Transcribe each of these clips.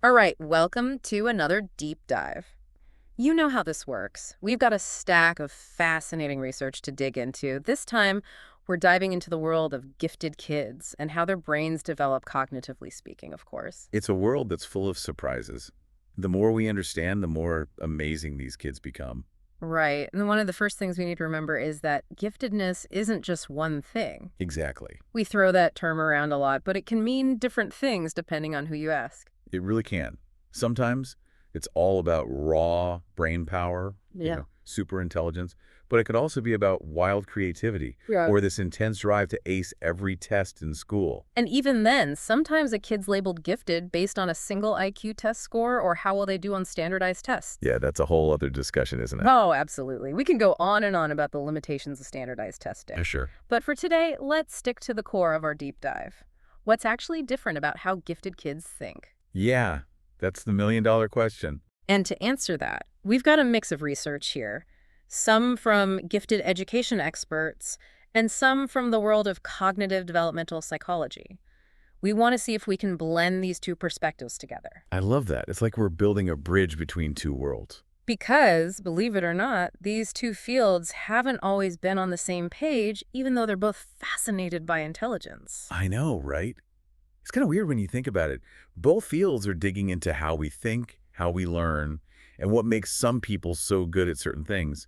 All right, welcome to another deep dive. You know how this works. We've got a stack of fascinating research to dig into. This time, we're diving into the world of gifted kids and how their brains develop cognitively speaking, of course. It's a world that's full of surprises. The more we understand, the more amazing these kids become. Right. And one of the first things we need to remember is that giftedness isn't just one thing. Exactly. We throw that term around a lot, but it can mean different things depending on who you ask. It really can. Sometimes it's all about raw brain power, Yeah. super intelligence, but it could also be about wild creativity Yeah. or this intense drive to ace every test in school. And even then, sometimes a kid's labeled gifted based on a single IQ test score or how well they do on standardized tests. Yeah, that's a whole other discussion, isn't it? Oh, absolutely. We can go on and on about the limitations of standardized testing. Sure. But for today, let's stick to the core of our deep dive. What's actually different about how gifted kids think? Yeah, that's the million-dollar question. And to answer that, we've got a mix of research here. Some from gifted education experts and some from the world of cognitive developmental psychology. We want to see if we can blend these two perspectives together. I love that. It's like we're building a bridge between two worlds. Because, believe it or not, these two fields haven't always been on the same page, even though they're both fascinated by intelligence. I know, right? It's kind of weird when you think about it. Both fields are digging into how we think, how we learn, and what makes some people so good at certain things.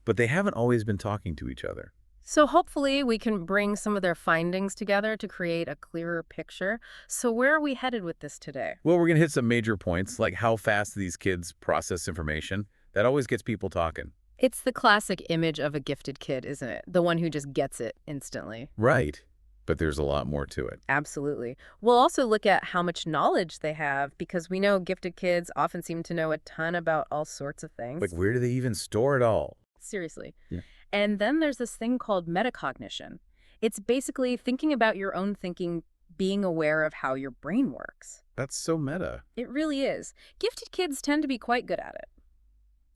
But they haven't always been talking to each other. So hopefully we can bring some of their findings together to create a clearer picture. So where are we headed with this today? Well, we're going to hit some major points, like how fast these kids process information. That always gets people talking. It's the classic image of a gifted kid, isn't it? The one who just gets it instantly. Right. But there's a lot more to it. Absolutely. We'll also look at how much knowledge they have because we know gifted kids often seem to know a ton about all sorts of things. Like, where do they even store it all? Seriously. Yeah. And then there's this thing called metacognition. It's basically thinking about your own thinking, being aware of how your brain works. That's so meta. It really is. Gifted kids tend to be quite good at it.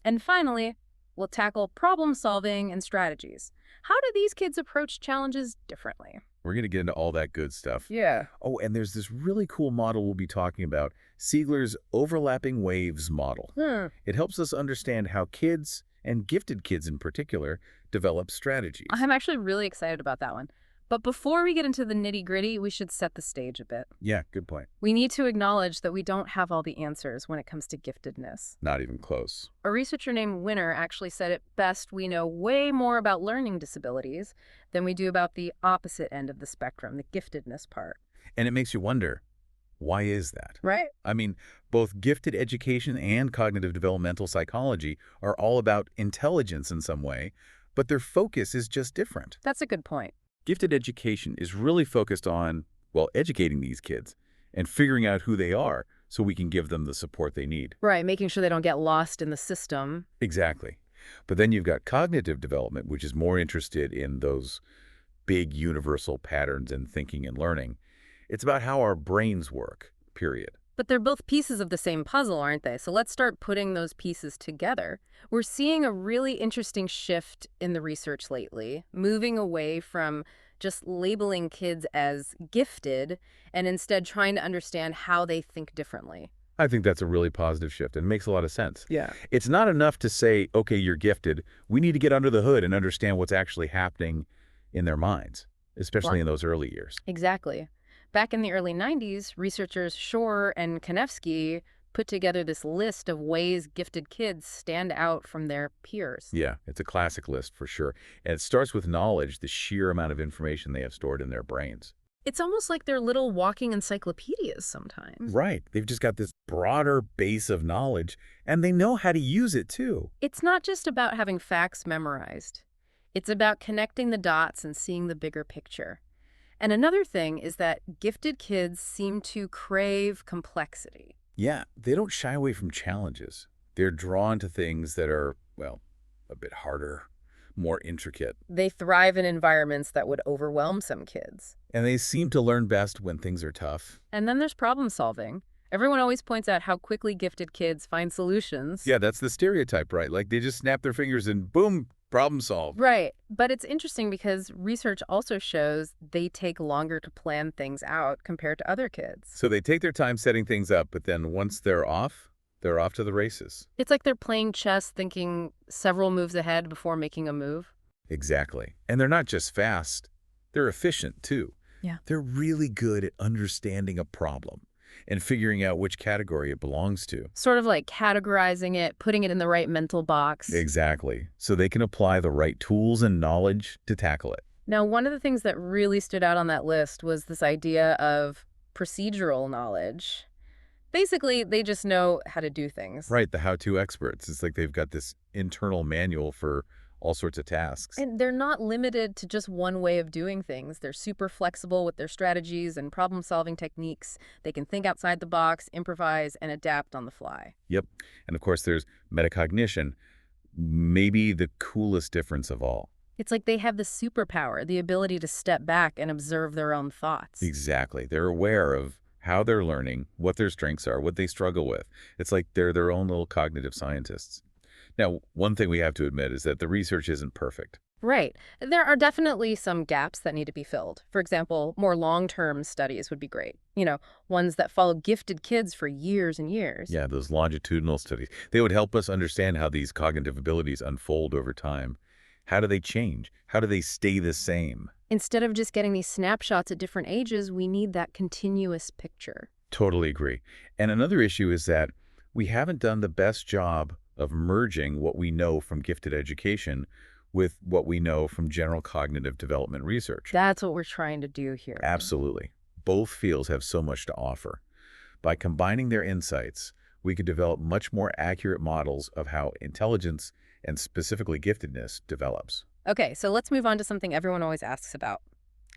And finally, we'll tackle problem solving and strategies. How do these kids approach challenges differently? We're going to get into all that good stuff. Yeah. Oh, and there's this really cool model we'll be talking about, Siegler's overlapping waves model. It helps us understand how kids, and gifted kids in particular, develop strategies. I'm actually really excited about that one. But before we get into the nitty-gritty, we should set the stage a bit. Yeah, good point. We need to acknowledge that we don't have all the answers when it comes to giftedness. Not even close. A researcher named Winner actually said it best: we know way more about learning disabilities than we do about the opposite end of the spectrum, the giftedness part. And it makes you wonder, why is that? Right? I mean, both gifted education and cognitive developmental psychology are all about intelligence in some way, but their focus is just different. That's a good point. Gifted education is really focused on, well, educating these kids and figuring out who they are so we can give them the support they need. Right, making sure they don't get lost in the system. Exactly. But then you've got cognitive development, which is more interested in those big universal patterns in thinking and learning. It's about how our brains work, period. But they're both pieces of the same puzzle, aren't they? So let's start putting those pieces together. We're seeing a really interesting shift in the research lately, moving away from just labeling kids as gifted and instead trying to understand how they think differently. I think that's a really positive shift and makes a lot of sense. Yeah. It's not enough to say, okay, you're gifted. We need to get under the hood and understand what's actually happening in their minds, especially in those early years. Exactly. Back in the early 90s, researchers Shore and Konevsky put together this list of ways gifted kids stand out from their peers. Yeah, it's a classic list for sure. And it starts with knowledge, the sheer amount of information they have stored in their brains. It's almost like they're little walking encyclopedias sometimes. Right. They've just got this broader base of knowledge, and they know how to use it too. It's not just about having facts memorized. It's about connecting the dots and seeing the bigger picture. And another thing is that gifted kids seem to crave complexity. Yeah, they don't shy away from challenges. They're drawn to things that are, well, a bit harder, more intricate. They thrive in environments that would overwhelm some kids. And they seem to learn best when things are tough. And then there's problem solving. Everyone always points out how quickly gifted kids find solutions. Yeah, that's the stereotype, right? Like they just snap their fingers and boom, Problem solved. Right. But it's interesting because research also shows they take longer to plan things out compared to other kids. So they take their time setting things up, but then once they're off to the races. It's like they're playing chess thinking several moves ahead before making a move. Exactly. And they're not just fast, they're efficient too. Yeah. They're really good at understanding a problem and figuring out which category it belongs to. Sort of like categorizing it, putting it in the right mental box. Exactly. So they can apply the right tools and knowledge to tackle it. Now, one of the things that really stood out on that list was this idea of procedural knowledge. Basically, they just know how to do things. Right, the how-to experts. It's like they've got this internal manual for all sorts of tasks. And they're not limited to just one way of doing things. They're super flexible with their strategies and problem-solving techniques. They can think outside the box, improvise, and adapt on the fly. Yep. And of course, there's metacognition, maybe the coolest difference of all. It's like they have the superpower, the ability to step back and observe their own thoughts. Exactly. They're aware of how they're learning, what their strengths are, what they struggle with. It's like they're their own little cognitive scientists. Now, one thing we have to admit is that the research isn't perfect. Right. There are definitely some gaps that need to be filled. For example, more long-term studies would be great. Ones that follow gifted kids for years and years. Yeah, those longitudinal studies. They would help us understand how these cognitive abilities unfold over time. How do they change? How do they stay the same? Instead of just getting these snapshots at different ages, we need that continuous picture. Totally agree. And another issue is that we haven't done the best job of merging what we know from gifted education with what we know from general cognitive development research. That's what we're trying to do here. Absolutely. Both fields have so much to offer. By combining their insights, we could develop much more accurate models of how intelligence and specifically giftedness develops. Okay, so let's move on to something everyone always asks about,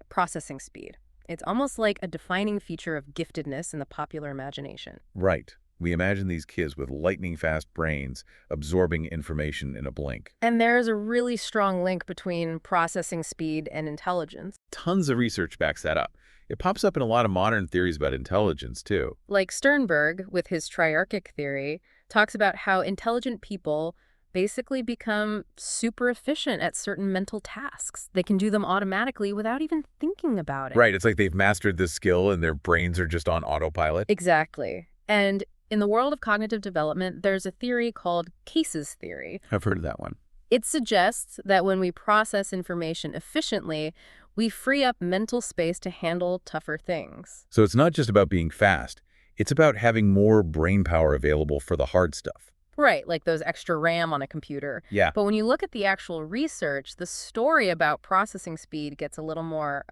processing speed. It's almost like a defining feature of giftedness in the popular imagination. Right. We imagine these kids with lightning-fast brains absorbing information in a blink. And there's a really strong link between processing speed and intelligence. Tons of research backs that up. It pops up in a lot of modern theories about intelligence, too. Like Sternberg, with his triarchic theory, talks about how intelligent people basically become super efficient at certain mental tasks. They can do them automatically without even thinking about it. Right, it's like they've mastered this skill and their brains are just on autopilot. Exactly. And in the world of cognitive development, there's a theory called cases theory. I've heard of that one. It suggests that when we process information efficiently, we free up mental space to handle tougher things. So it's not just about being fast. It's about having more brain power available for the hard stuff. Right, like those extra RAM on a computer. Yeah. But when you look at the actual research, the story about processing speed gets a little more,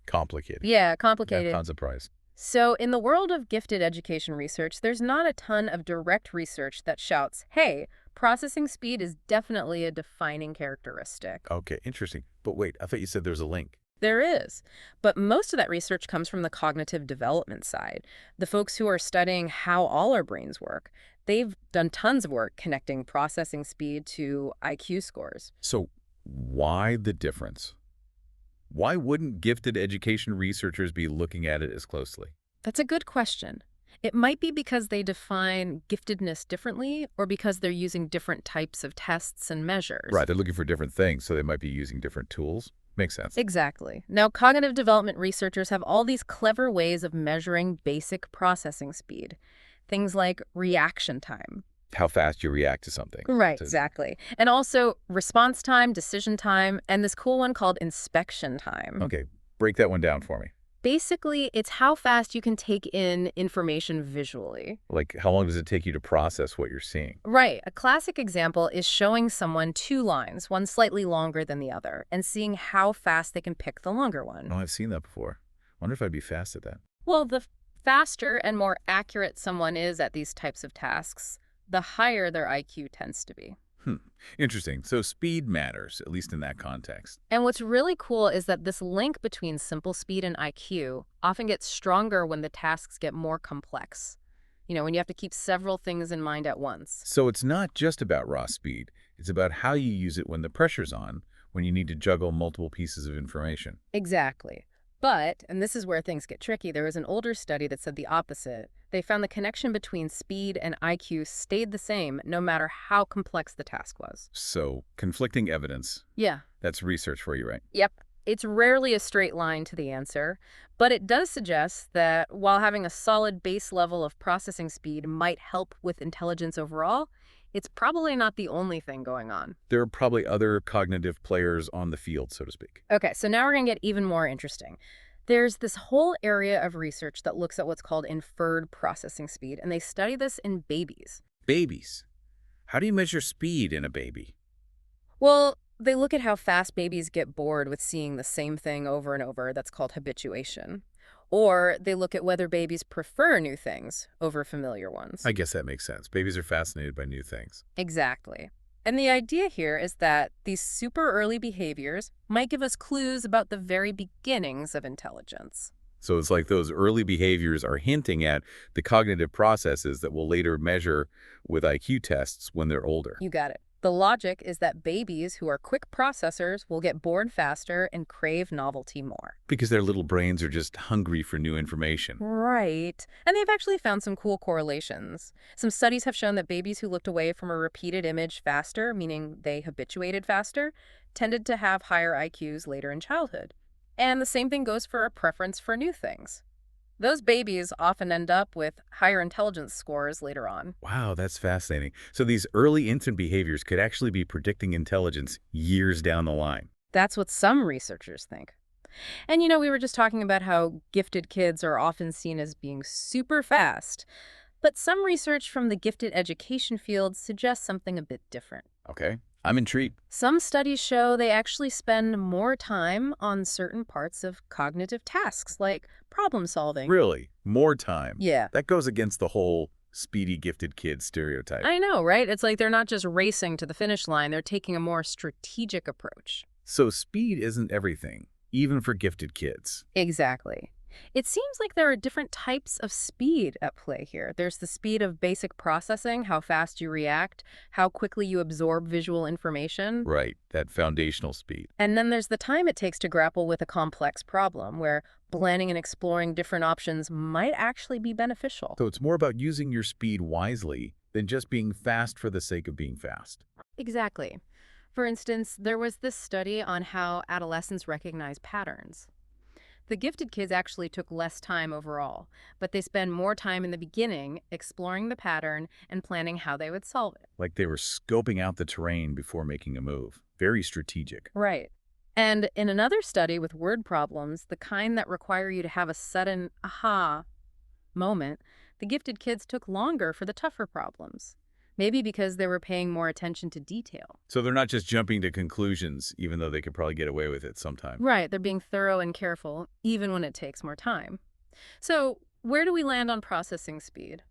Complicated. complicated. Tons of price. So in the world of gifted education research, there's not a ton of direct research that shouts, hey, processing speed is definitely a defining characteristic. Okay, interesting. But wait, I thought you said there's a link. There is. But most of that research comes from the cognitive development side. The folks who are studying how all our brains work. They've done tons of work connecting processing speed to IQ scores. So why the difference? Why wouldn't gifted education researchers be looking at it as closely? That's a good question. It might be because they define giftedness differently or because they're using different types of tests and measures. Right, they're looking for different things, so they might be using different tools. Makes sense. Exactly. Now, cognitive development researchers have all these clever ways of measuring basic processing speed. Things like reaction time. How fast you react to something. Right, exactly. And also response time, decision time, and this cool one called inspection time. Okay, break that one down for me. Basically, it's how fast you can take in information visually. Like, how long does it take you to process what you're seeing? Right. A classic example is showing someone two lines, one slightly longer than the other, and seeing how fast they can pick the longer one. Oh, I've seen that before. Wonder if I'd be fast at that. Well, the faster and more accurate someone is at these types of tasks, the higher their IQ tends to be. Interesting. So speed matters, at least in that context. And what's really cool is that this link between simple speed and IQ often gets stronger when the tasks get more complex. When you have to keep several things in mind at once. So it's not just about raw speed. It's about how you use it when the pressure's on, when you need to juggle multiple pieces of information. Exactly. But, and this is where things get tricky, there was an older study that said the opposite. They found the connection between speed and IQ stayed the same no matter how complex the task was. So, conflicting evidence. Yeah. That's research for you, right? Yep. It's rarely a straight line to the answer, but it does suggest that while having a solid base level of processing speed might help with intelligence overall, it's probably not the only thing going on. There are probably other cognitive players on the field, so to speak. Okay, so now we're going to get even more interesting. There's this whole area of research that looks at what's called inferred processing speed, and they study this in babies. Babies. How do you measure speed in a baby? Well, they look at how fast babies get bored with seeing the same thing over and over. That's called habituation. Or they look at whether babies prefer new things over familiar ones. I guess that makes sense. Babies are fascinated by new things. Exactly. And the idea here is that these super early behaviors might give us clues about the very beginnings of intelligence. So it's like those early behaviors are hinting at the cognitive processes that we'll later measure with IQ tests when they're older. You got it. The logic is that babies who are quick processors will get bored faster and crave novelty more. Because their little brains are just hungry for new information. Right. And they've actually found some cool correlations. Some studies have shown that babies who looked away from a repeated image faster, meaning they habituated faster, tended to have higher IQs later in childhood. And the same thing goes for a preference for new things. Those babies often end up with higher intelligence scores later on. Wow, that's fascinating. So these early infant behaviors could actually be predicting intelligence years down the line. That's what some researchers think. And we were just talking about how gifted kids are often seen as being super fast. But some research from the gifted education field suggests something a bit different. Okay, I'm intrigued. Some studies show they actually spend more time on certain parts of cognitive tasks, like problem solving. Really? More time? Yeah. That goes against the whole speedy gifted kid stereotype. I know, right? It's like they're not just racing to the finish line, they're taking a more strategic approach. So speed isn't everything, even for gifted kids. Exactly. It seems like there are different types of speed at play here. There's the speed of basic processing, how fast you react, how quickly you absorb visual information. Right, that foundational speed. And then there's the time it takes to grapple with a complex problem, where planning and exploring different options might actually be beneficial. So it's more about using your speed wisely than just being fast for the sake of being fast. Exactly. For instance, there was this study on how adolescents recognize patterns. The gifted kids actually took less time overall, but they spend more time in the beginning exploring the pattern and planning how they would solve it. Like they were scoping out the terrain before making a move. Very strategic. Right. And in another study with word problems, the kind that require you to have a sudden aha moment, the gifted kids took longer for the tougher problems. Maybe because they were paying more attention to detail. So they're not just jumping to conclusions, even though they could probably get away with it sometime. Right, they're being thorough and careful, even when it takes more time. So, where do we land on processing speed?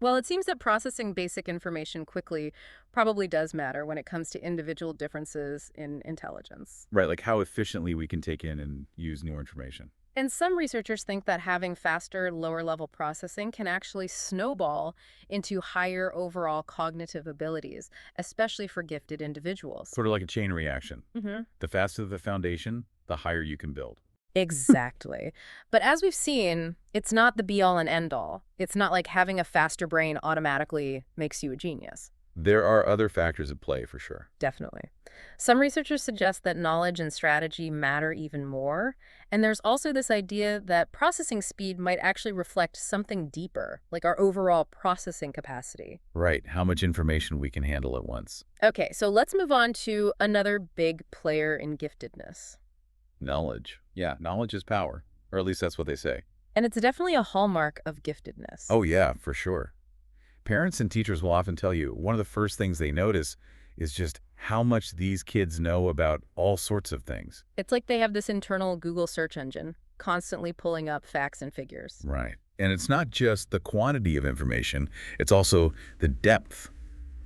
Well, it seems that processing basic information quickly probably does matter when it comes to individual differences in intelligence. Right, like how efficiently we can take in and use new information. And some researchers think that having faster, lower-level processing can actually snowball into higher overall cognitive abilities, especially for gifted individuals. Sort of like a chain reaction. hmm The faster the foundation, the higher you can build. Exactly. But as we've seen, it's not the be-all and end-all. It's not like having a faster brain automatically makes you a genius. There are other factors at play for sure. Definitely. Some researchers suggest that knowledge and strategy matter even more. And there's also this idea that processing speed might actually reflect something deeper, like our overall processing capacity. Right, how much information we can handle at once. Okay, so let's move on to another big player in giftedness. Knowledge. Yeah, knowledge is power. Or at least that's what they say. And it's definitely a hallmark of giftedness. Oh yeah, for sure. Parents and teachers will often tell you one of the first things they notice is just how much these kids know about all sorts of things. It's like they have this internal Google search engine, constantly pulling up facts and figures. Right. And it's not just the quantity of information, it's also the depth,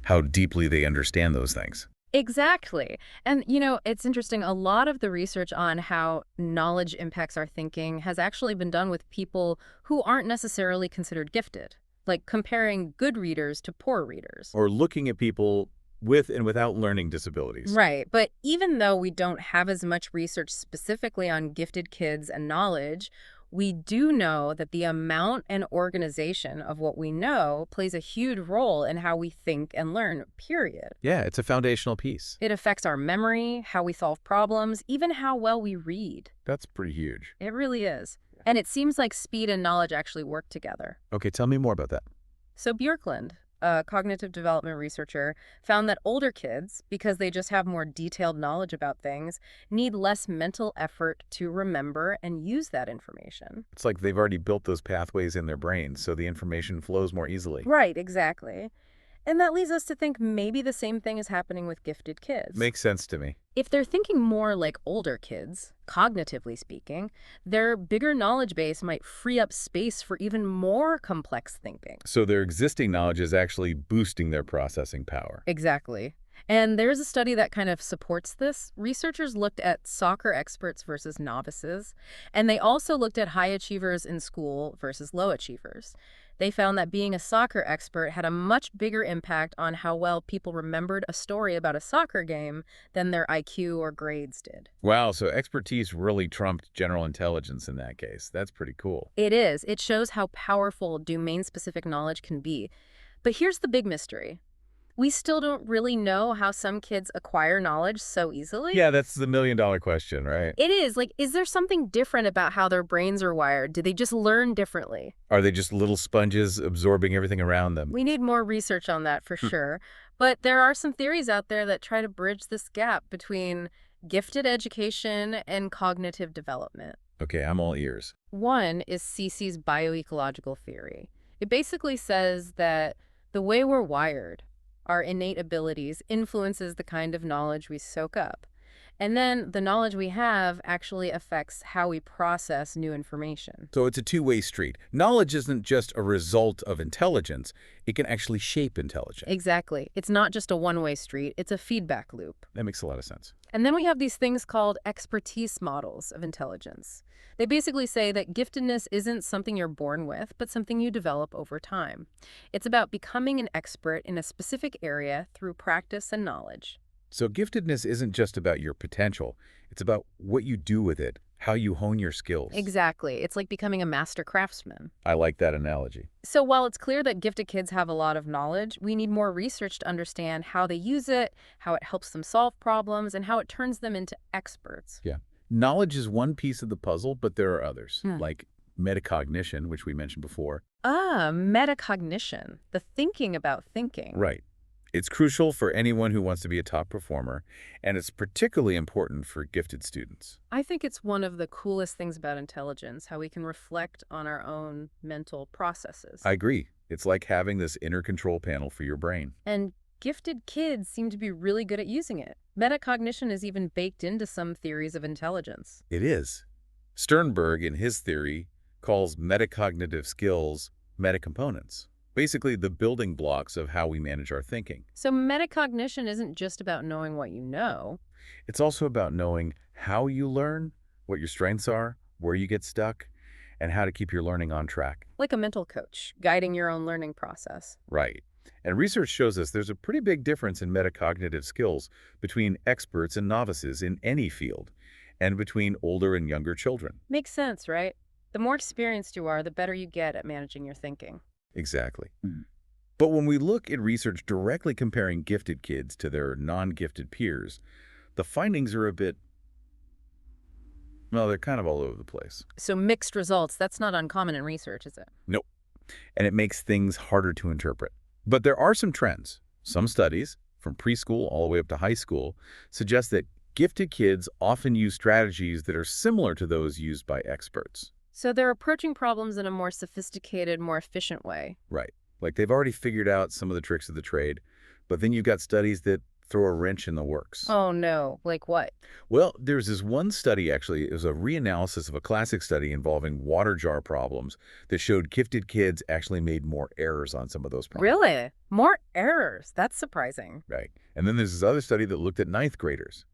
how deeply they understand those things. Exactly. And, it's interesting. A lot of the research on how knowledge impacts our thinking has actually been done with people who aren't necessarily considered gifted, like comparing good readers to poor readers. Or looking at people with and without learning disabilities. Right. But even though we don't have as much research specifically on gifted kids and knowledge, we do know that the amount and organization of what we know plays a huge role in how we think and learn, period. Yeah, it's a foundational piece. It affects our memory, how we solve problems, even how well we read. That's pretty huge. It really is. And it seems like speed and knowledge actually work together. Okay, tell me more about that. So Björklund, a cognitive development researcher, found that older kids, because they just have more detailed knowledge about things, need less mental effort to remember and use that information. It's like they've already built those pathways in their brains, so the information flows more easily. Right, exactly. And that leads us to think maybe the same thing is happening with gifted kids. Makes sense to me. If they're thinking more like older kids, cognitively speaking, their bigger knowledge base might free up space for even more complex thinking. So their existing knowledge is actually boosting their processing power. Exactly. And there's a study that kind of supports this. Researchers looked at soccer experts versus novices, and they also looked at high achievers in school versus low achievers. They found that being a soccer expert had a much bigger impact on how well people remembered a story about a soccer game than their IQ or grades did. Wow, so expertise really trumped general intelligence in that case. That's pretty cool. It is. It shows how powerful domain-specific knowledge can be. But here's the big mystery. We still don't really know how some kids acquire knowledge so easily. Yeah, that's the million-dollar question, right? It is. Like, is there something different about how their brains are wired? Do they just learn differently? Are they just little sponges absorbing everything around them? We need more research on that for sure. But there are some theories out there that try to bridge this gap between gifted education and cognitive development. Okay, I'm all ears. One is Cece's bioecological theory. It basically says that the way we're wired, our innate abilities, influences the kind of knowledge we soak up. And then the knowledge we have actually affects how we process new information. So it's a two-way street. Knowledge isn't just a result of intelligence. It can actually shape intelligence. Exactly. It's not just a one-way street, it's a feedback loop. That makes a lot of sense. And then we have these things called expertise models of intelligence. They basically say that giftedness isn't something you're born with, but something you develop over time. It's about becoming an expert in a specific area through practice and knowledge. So giftedness isn't just about your potential. It's about what you do with it, how you hone your skills. Exactly. It's like becoming a master craftsman. I like that analogy. So while it's clear that gifted kids have a lot of knowledge, we need more research to understand how they use it, how it helps them solve problems, and how it turns them into experts. Yeah. Knowledge is one piece of the puzzle, but there are others, like metacognition, which we mentioned before. Metacognition, the thinking about thinking. Right. It's crucial for anyone who wants to be a top performer, and it's particularly important for gifted students. I think it's one of the coolest things about intelligence, how we can reflect on our own mental processes. I agree. It's like having this inner control panel for your brain. And gifted kids seem to be really good at using it. Metacognition is even baked into some theories of intelligence. It is. Sternberg, in his theory, calls metacognitive skills metacomponents, basically the building blocks of how we manage our thinking. So metacognition isn't just about knowing what you know. It's also about knowing how you learn, what your strengths are, where you get stuck, and how to keep your learning on track. Like a mental coach, guiding your own learning process. Right. And research shows us there's a pretty big difference in metacognitive skills between experts and novices in any field, and between older and younger children. Makes sense, right? The more experienced you are, the better you get at managing your thinking. Exactly. But when we look at research directly comparing gifted kids to their non-gifted peers, the findings are a bit, well, they're kind of all over the place. So mixed results, that's not uncommon in research, is it? Nope. And it makes things harder to interpret. But there are some trends. Some studies, from preschool all the way up to high school, suggest that gifted kids often use strategies that are similar to those used by experts. So they're approaching problems in a more sophisticated, more efficient way. Right. Like they've already figured out some of the tricks of the trade, but then you've got studies that throw a wrench in the works. Oh no, like what? Well, there's this one study, actually, it was a reanalysis of a classic study involving water jar problems that showed gifted kids actually made more errors on some of those problems. Really? More errors? That's surprising. Right. And then there's this other study that looked at ninth graders.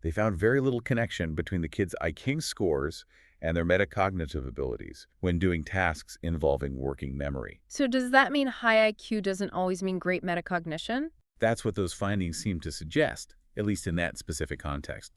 They found very little connection between the kids' IQ scores and their metacognitive abilities when doing tasks involving working memory. So does that mean high IQ doesn't always mean great metacognition? That's what those findings seem to suggest, at least in that specific context.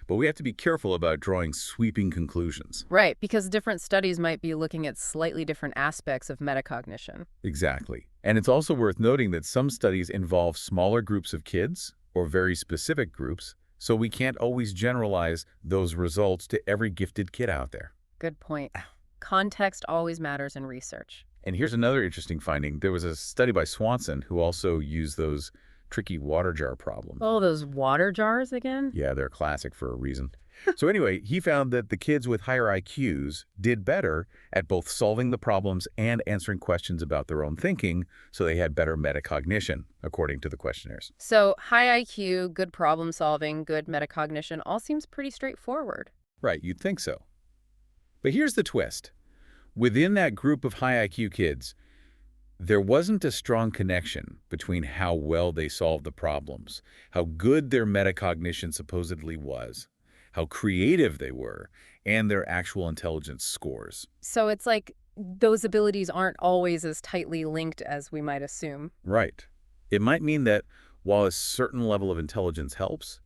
But we have to be careful about drawing sweeping conclusions. Right, because different studies might be looking at slightly different aspects of metacognition. Exactly. And it's also worth noting that some studies involve smaller groups of kids or very specific groups, so we can't always generalize those results to every gifted kid out there. Good point. Context always matters in research. And here's another interesting finding. There was a study by Swanson who also used those tricky water jar problems. Oh, those water jars again? Yeah, they're classic for a reason. So anyway, he found that the kids with higher IQs did better at both solving the problems and answering questions about their own thinking, so they had better metacognition, according to the questionnaires. So, high IQ, good problem solving, good metacognition all seems pretty straightforward. Right, you'd think so. But here's the twist. Within that group of high IQ kids, there wasn't a strong connection between how well they solved the problems, how good their metacognition supposedly was, how creative they were, and their actual intelligence scores. So, it's like those abilities aren't always as tightly linked as we might assume. Right. It might mean that while a certain level of intelligence helps,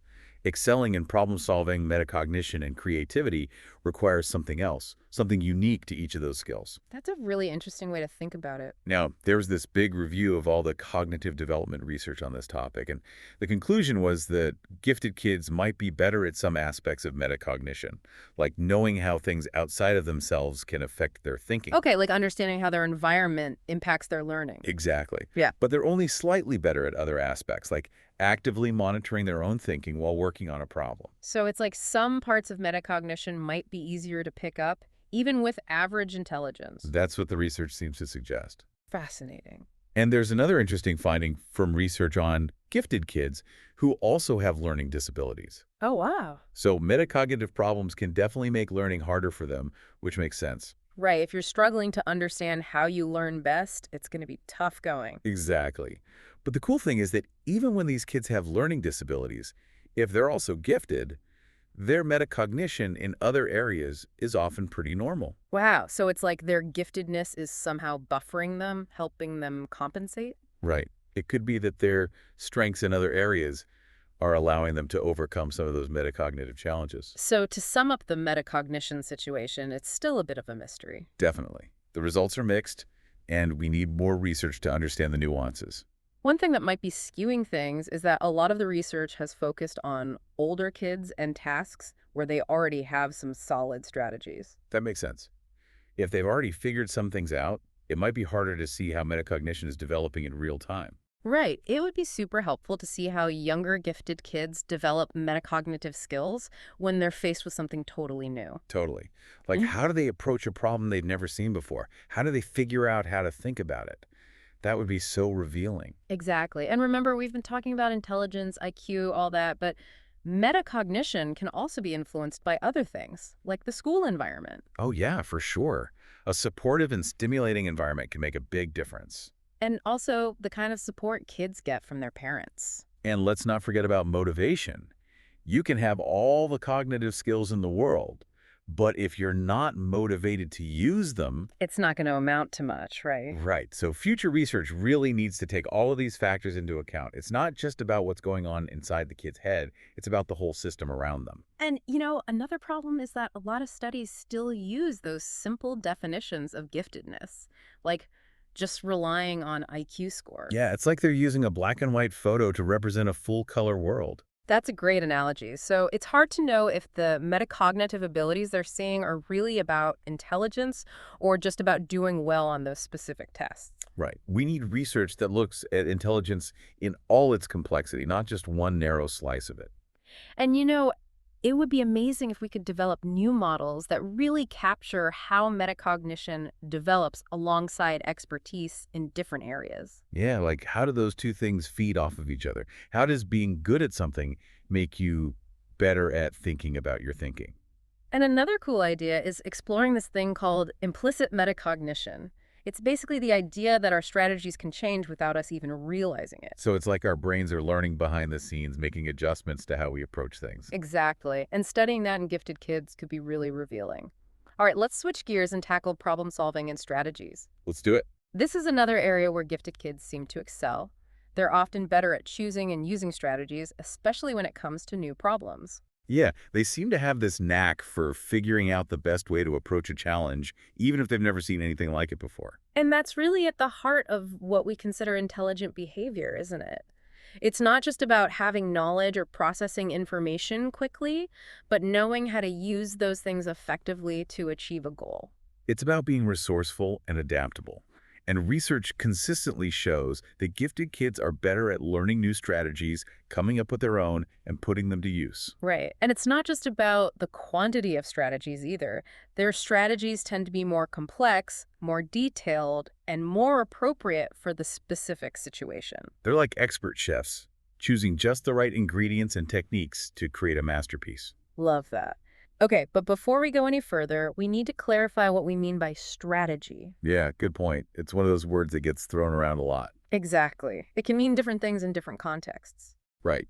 excelling in problem solving, metacognition, and creativity requires something else, something unique to each of those skills. That's a really interesting way to think about it. Now, there was this big review of all the cognitive development research on this topic, and the conclusion was that gifted kids might be better at some aspects of metacognition, like knowing how things outside of themselves can affect their thinking. Okay, like understanding how their environment impacts their learning. Exactly. Yeah. But they're only slightly better at other aspects, like actively monitoring their own thinking while working on a problem. So it's like some parts of metacognition might be easier to pick up, even with average intelligence. That's what the research seems to suggest. Fascinating. And there's another interesting finding from research on gifted kids who also have learning disabilities. Oh, wow. So metacognitive problems can definitely make learning harder for them, which makes sense. Right. If you're struggling to understand how you learn best, it's going to be tough going. Exactly. But the cool thing is that even when these kids have learning disabilities, if they're also gifted, their metacognition in other areas is often pretty normal. Wow. So it's like their giftedness is somehow buffering them, helping them compensate? Right. It could be that their strengths in other areas are allowing them to overcome some of those metacognitive challenges. So to sum up the metacognition situation, it's still a bit of a mystery. Definitely. The results are mixed, and we need more research to understand the nuances. One thing that might be skewing things is that a lot of the research has focused on older kids and tasks where they already have some solid strategies. That makes sense. If they've already figured some things out, it might be harder to see how metacognition is developing in real time. Right. It would be super helpful to see how younger gifted kids develop metacognitive skills when they're faced with something totally new. Totally. Like, Mm. how do they approach a problem they've never seen before? How do they figure out how to think about it? That would be so revealing. Exactly. And remember, we've been talking about intelligence, IQ, all that, but metacognition can also be influenced by other things, like the school environment. Oh, yeah, for sure. A supportive and stimulating environment can make a big difference. And also the kind of support kids get from their parents. And let's not forget about motivation. You can have all the cognitive skills in the world, but if you're not motivated to use them, It's not going to amount to much, right? right. So future research really needs to take all of these factors into account. It's not just about what's going on inside the kid's head. It's about the whole system around them. And, another problem is that a lot of studies still use those simple definitions of giftedness, like just relying on IQ scores. Yeah, it's like they're using a black and white photo to represent a full color world. That's a great analogy. So it's hard to know if the metacognitive abilities they're seeing are really about intelligence or just about doing well on those specific tests. Right. We need research that looks at intelligence in all its complexity, not just one narrow slice of it. And it would be amazing if we could develop new models that really capture how metacognition develops alongside expertise in different areas. Yeah, like how do those two things feed off of each other? How does being good at something make you better at thinking about your thinking? And another cool idea is exploring this thing called implicit metacognition. It's basically the idea that our strategies can change without us even realizing it. So it's like our brains are learning behind the scenes, making adjustments to how we approach things. Exactly. And studying that in gifted kids could be really revealing. All right, let's switch gears and tackle problem solving and strategies. Let's do it. This is another area where gifted kids seem to excel. They're often better at choosing and using strategies, especially when it comes to new problems. Yeah, they seem to have this knack for figuring out the best way to approach a challenge, even if they've never seen anything like it before. And that's really at the heart of what we consider intelligent behavior, isn't it? It's not just about having knowledge or processing information quickly, but knowing how to use those things effectively to achieve a goal. It's about being resourceful and adaptable. And research consistently shows that gifted kids are better at learning new strategies, coming up with their own, and putting them to use. Right. And it's not just about the quantity of strategies either. Their strategies tend to be more complex, more detailed, and more appropriate for the specific situation. They're like expert chefs, choosing just the right ingredients and techniques to create a masterpiece. Love that. Okay, but before we go any further, we need to clarify what we mean by strategy. Yeah, good point. It's one of those words that gets thrown around a lot. Exactly. It can mean different things in different contexts. Right.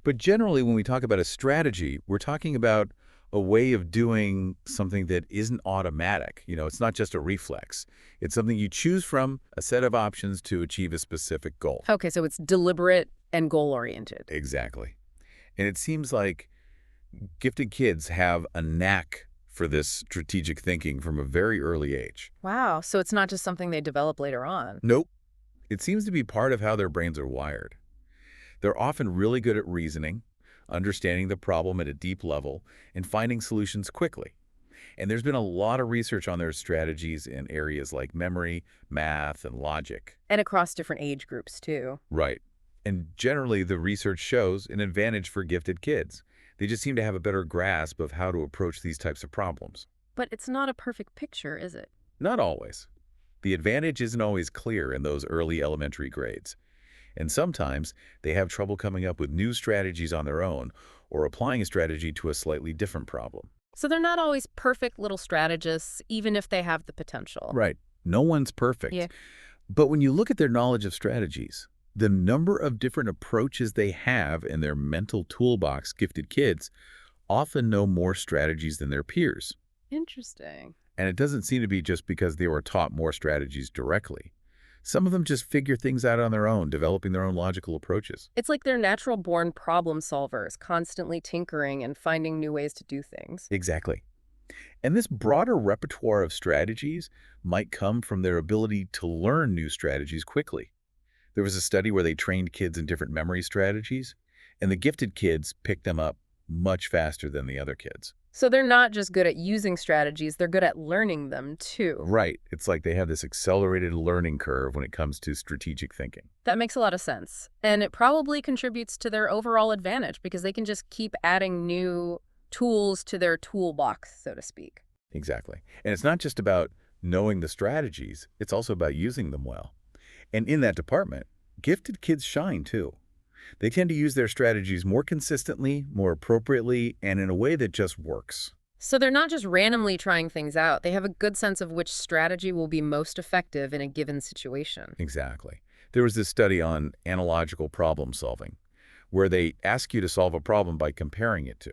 But generally, when we talk about a strategy, we're talking about a way of doing something that isn't automatic. It's not just a reflex. It's something you choose from a set of options to achieve a specific goal. Okay, so it's deliberate and goal-oriented. Exactly. And it seems like gifted kids have a knack for this strategic thinking from a very early age. Wow, so it's not just something they develop later on. Nope. It seems to be part of how their brains are wired. They're often really good at reasoning, understanding the problem at a deep level, and finding solutions quickly. And there's been a lot of research on their strategies in areas like memory, math, and logic. And across different age groups, too. Right. And generally, the research shows an advantage for gifted kids. They just seem to have a better grasp of how to approach these types of problems. But it's not a perfect picture, is it? Not always. The advantage isn't always clear in those early elementary grades. And sometimes they have trouble coming up with new strategies on their own or applying a strategy to a slightly different problem. So they're not always perfect little strategists, even if they have the potential. Right. No one's perfect. Yeah. But when you look at their knowledge of strategies, the number of different approaches they have in their mental toolbox, gifted kids often know more strategies than their peers. Interesting. And it doesn't seem to be just because they were taught more strategies directly. Some of them just figure things out on their own, developing their own logical approaches. It's like they're natural-born problem solvers, constantly tinkering and finding new ways to do things. Exactly. And this broader repertoire of strategies might come from their ability to learn new strategies quickly. There was a study where they trained kids in different memory strategies, and the gifted kids picked them up much faster than the other kids. So they're not just good at using strategies, they're good at learning them, too. Right. It's like they have this accelerated learning curve when it comes to strategic thinking. That makes a lot of sense. And it probably contributes to their overall advantage because they can just keep adding new tools to their toolbox, so to speak. Exactly. And it's not just about knowing the strategies, it's also about using them well. And in that department, gifted kids shine too. They tend to use their strategies more consistently, more appropriately, and in a way that just works. So they're not just randomly trying things out. They have a good sense of which strategy will be most effective in a given situation. Exactly. There was this study on analogical problem solving, where they ask you to solve a problem by comparing it to.